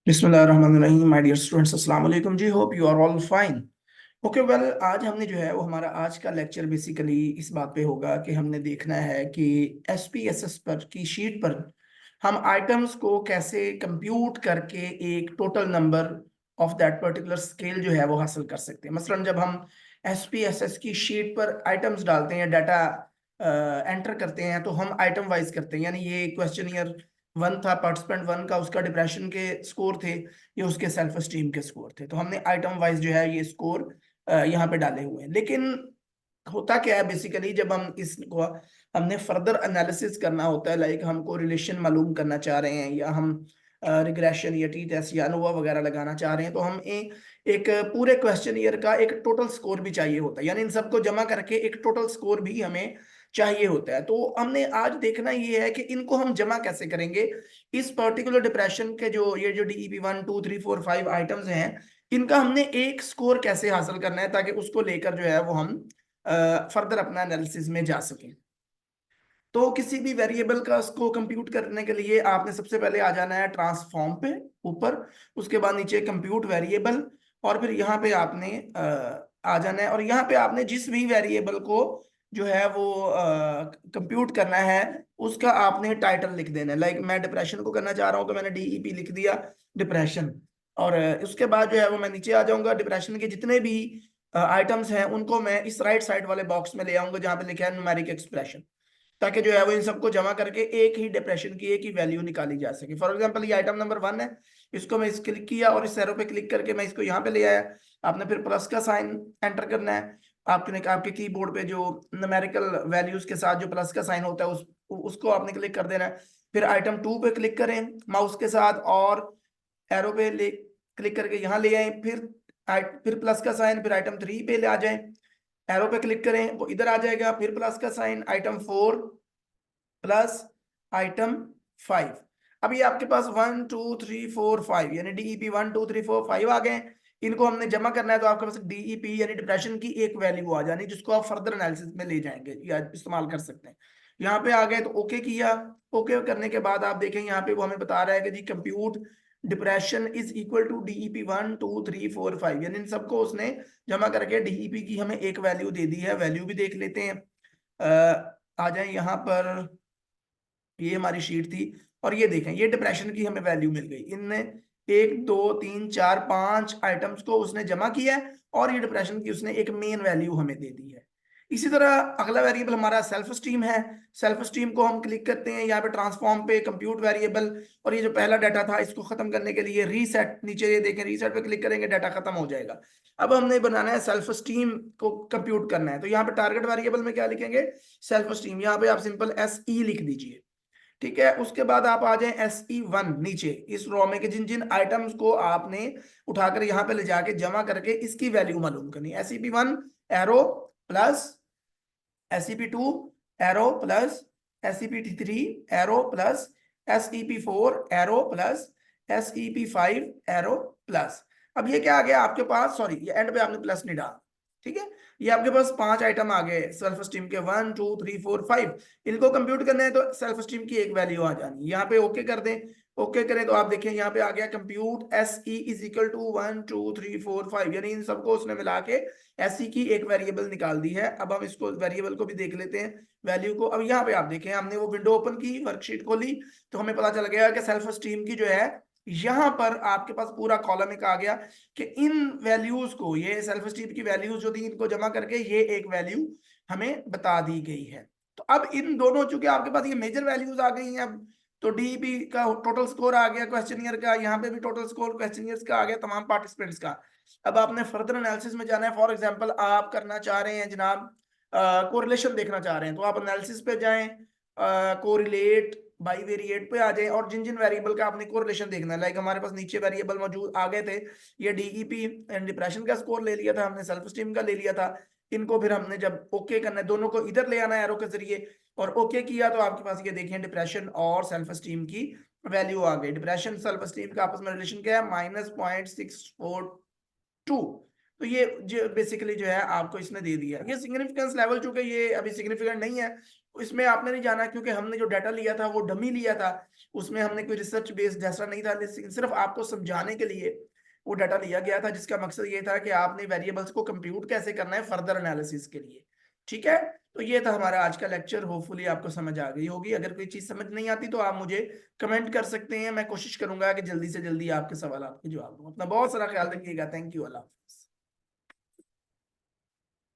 बिस्मिल्लाहिर्रहमानिर्रहीम my dear students अस्सलाम वालेकुम जी। Hope you are all fine. Okay well, आज हमने जो है वो हमारा आज का लेक्चर बेसिकली इस बात पे होगा कि हमने देखना है कि एसपीएसएस पर की शीट पर हम आइटम्स को कैसे कंप्यूट करके एक total number of that particular scale जो है वो हासिल कर सकते हैं। मसलन जब हम एसपीएसएस की शीट पर आइटम्स डालते हैं, डाटा एंटर करते हैं, तो हम आइटम वाइज करते हैं। यानी ये क्वेश्चन वन था, पार्टिसिपेंट वन का, उसका डिप्रेशन के स्कोर थे, ये उसके सेल्फ स्टीम के स्कोर थे। तो हमने आइटम वाइज जो है ये स्कोर यहाँ पे डाले हुए हैं। लेकिन होता क्या है बेसिकली, जब हम इसको हमने फर्दर एनालिसिस करना होता है, लाइक हमको रिलेशन मालूम करना चाह रहे हैं, या हम रिग्रेशन या टी टेस्ट या अनोवा वगैरह लगाना चाह रहे हैं, तो हम एक पूरे क्वेश्चन ईयर का एक टोटल स्कोर भी चाहिए होता है। यानी इन सबको जमा करके एक टोटल स्कोर भी हमें चाहिए होता है। तो हमने आज देखना ये है कि इनको हम जमा कैसे करेंगे। इस पर्टिकुलर डिप्रेशन के जो डीईपी 1 2 3 4 5 आइटम्स हैं, इनका हमने एक स्कोर कैसे हासिल करना है, ताकि उसको लेकर जो है वो हम फर्दर अपना एनालिसिस में जा सकें। तो किसी भी वेरिएबल का उसको कंप्यूट करने के लिए आपने सबसे पहले आ जाना है ट्रांसफॉर्म पे ऊपर, उसके बाद नीचे कंप्यूट वेरिएबल, और फिर यहाँ पे आपने आ जाना है, और यहाँ पे आपने जिस भी वेरिएबल को जो है वो कंप्यूट करना है, उसका आपने टाइटल लिख देना है। लाइक मैं डिप्रेशन को करना चाह रहा हूँ, तो मैंने डीईपी लिख दिया डिप्रेशन। और उसके बाद जो है वो मैं नीचे आ जाऊंगा, डिप्रेशन के जितने भी आइटम्स हैं उनको मैं इस राइट साइड वाले बॉक्स में ले आऊंगा जहां पे लिखा है न्यूमेरिक एक्सप्रेशन, ताकि जो है वो इन सबको जमा करके एक ही डिप्रेशन की एक ही वैल्यू निकाली जा सके। फॉर एग्जांपल ये आइटम नंबर 1 है, इसको मैं इस क्लिक किया और इस एरो पे क्लिक करके मैं इसको यहाँ पे ले आया। आपने फिर प्लस का साइन एंटर करना है। आपके कीबोर्ड पे जो न्यूमेरिकल वैल्यूज के साथ जो प्लस का साइन होता है उसको आपने क्लिक कर देना है। फिर आइटम 2 पे क्लिक करें माउस के साथ, और एरो पे ले क्लिक करके यहाँ ले आए। फिर प्लस का साइन, फिर आइटम 3 पे ले आ जाए, एरो पे क्लिक करें, वो इधर आ जाएगा। फिर प्लस का साइन, आइटम 4 प्लस आइटम 5। अब ये आपके पास 1 2 3 4 5 यानी डीईपी 1 2 3 4 5 आ गए। इनको हमने जमा करना है, तो आपके पास डीईपी यानी डिप्रेशन की एक वैल्यू आ जानी, जिसको आप फर्दर एनालिसिस में ले जाएंगे या इस्तेमाल कर सकते हैं। यहाँ पे आ गए तो ओके किया। ओके करने के बाद आप देखें यहाँ पे वो हमें बता रहा है कि जी compute depreciation is equal to D 1 2 3 4 5, यानी इन सबको उसने जमा करके डीईपी की हमें एक वैल्यू दे दी है। वैल्यू भी देख लेते हैं। आ जाए यहाँ पर, ये हमारी शीट थी, और ये देखें ये डिप्रेशन की हमें वैल्यू मिल गई। इनने 1 2 3 4 5 आइटम्स को उसने जमा किया है, और ये डिप्रेशन की उसने एक मेन वैल्यू हमें दे दी है। इसी तरह अगला वेरिएबल हमारा सेल्फ स्टीम है। सेल्फ स्टीम को हम क्लिक करते हैं यहाँ पे ट्रांसफॉर्म पे, कंप्यूट वेरिएबल, और ये जो पहला डाटा था इसको खत्म करने के लिए रीसेट, नीचे ये देखें रीसेट पे क्लिक करेंगे, डाटा खत्म हो जाएगा। अब हमने बनाना है सेल्फ स्टीम को कंप्यूट करना है, तो यहाँ पे टारगेट वेरिएबल में क्या लिखेंगे, सेल्फ स्टीम। यहाँ पे आप सिंपल SE लिख दीजिए। ठीक है, उसके बाद आप आ जाएं SE1 नीचे इस रो में के जिन जिन आइटम्स को आपने उठाकर यहाँ पे ले जाके जमा करके इसकी वैल्यू मालूम करनी। SEP1 arrow plus SEP2 arrow plus SEP3 arrow plus SEP4 arrow plus SEP5 arrow plus. अब ये क्या आ गया आपके पास, सॉरी ये एंड पे आपने प्लस नहीं डाला। ठीक है, ये आपके पास 5 आइटम आ गए सेल्फ स्टीम के, 1 2 3 4 5। इनको कंप्यूट करना है, तो सेल्फ स्टीम की एक वैल्यू आ जानी। यहाँ पे ओके कर दें। ओके करें तो आप देखें यहाँ पे आ गया compute SE is equal to 1 2 3 4 5, यानी इन सबको उसने मिला के SE की एक वेरिएबल निकाल दी है। अब हम इसको वेरिएबल को भी देख लेते हैं वैल्यू को। अब यहाँ पे आप देखें हमने वो विंडो ओपन की, वर्कशीट खोली, तो हमें पता चल गया कि सेल्फ स्टीम की जो है यहाँ पर आपके पास पूरा कॉलम एक आ गया कि इन वैल्यूज को, ये सेल्फ स्टीम की वैल्यूज जो थी इनको जमा करके ये एक वैल्यू हमें बता दी गई है। तो अब इन दोनों, चूंकि आपके पास ये मेजर वैल्यूज आ गई हैं, अब तो डीईपी का टोटल स्कोर आ गया क्वेश्चनियर का, यहाँ पे भी टोटल स्कोर क्वेश्चनियर का आ गया, तमाम पार्टिसिपेंट्स का। अब आपने फर्दर एनालिसिस में जाना है। फॉर एग्जांपल आप करना चाह रहे हैं जनाब, कोरिलेशन देखना चाह रहे हैं, तो आप एनालिसिस पे जाएं, कोरिलेट बाई वेरिएट पे आ जाए, और जिन जिन वेरिएबल का आपने कोरिलेशन देखना है, लाइक हमारे पास नीचे वेरिएबल मौजूद आ गए थे, ये डीईपी एंड डिप्रेशन का स्कोर ले लिया था हमने, सेल्फ स्टीम का ले लिया था। इनको फिर हमने जब ओके करना है, दोनों को इधर ले आना है एरो के जरिए, और ओके किया तो आपके पास ये देखिए डिप्रेशन और सेल्फ स्टीम की वैल्यू आ गई। डिप्रेशन सेल्फ स्टीम का आपस में रिलेशन क्या है, -0.642। तो ये जो बेसिकली जो है आपको इसने दे दिया। ये सिग्निफिकेंस लेवल चूंकि ये अभी सिग्निफिकेंट नहीं है, इसमें आपने नहीं जाना, क्योंकि हमने जो डाटा लिया था वो डमी लिया था, उसमें हमने कोई रिसर्च बेस्ड जैसा नहीं था, सिर्फ आपको समझाने के लिए वो डाटा लिया गया था, जिसका मकसद ये था कि आपने वेरिएबल्स को कंप्यूट कैसे करना है फर्दर एनालिसिस के लिए। ठीक है, तो ये था हमारा आज का लेक्चर। होपफुली आपको समझ आ गई होगी। अगर कोई चीज समझ नहीं आती तो आप मुझे कमेंट कर सकते हैं, मैं कोशिश करूंगा कि जल्दी से जल्दी आपके सवाल आपके जवाब दूं। अपना बहुत सारा ख्याल रखिएगा। Thank you. अल्लाह।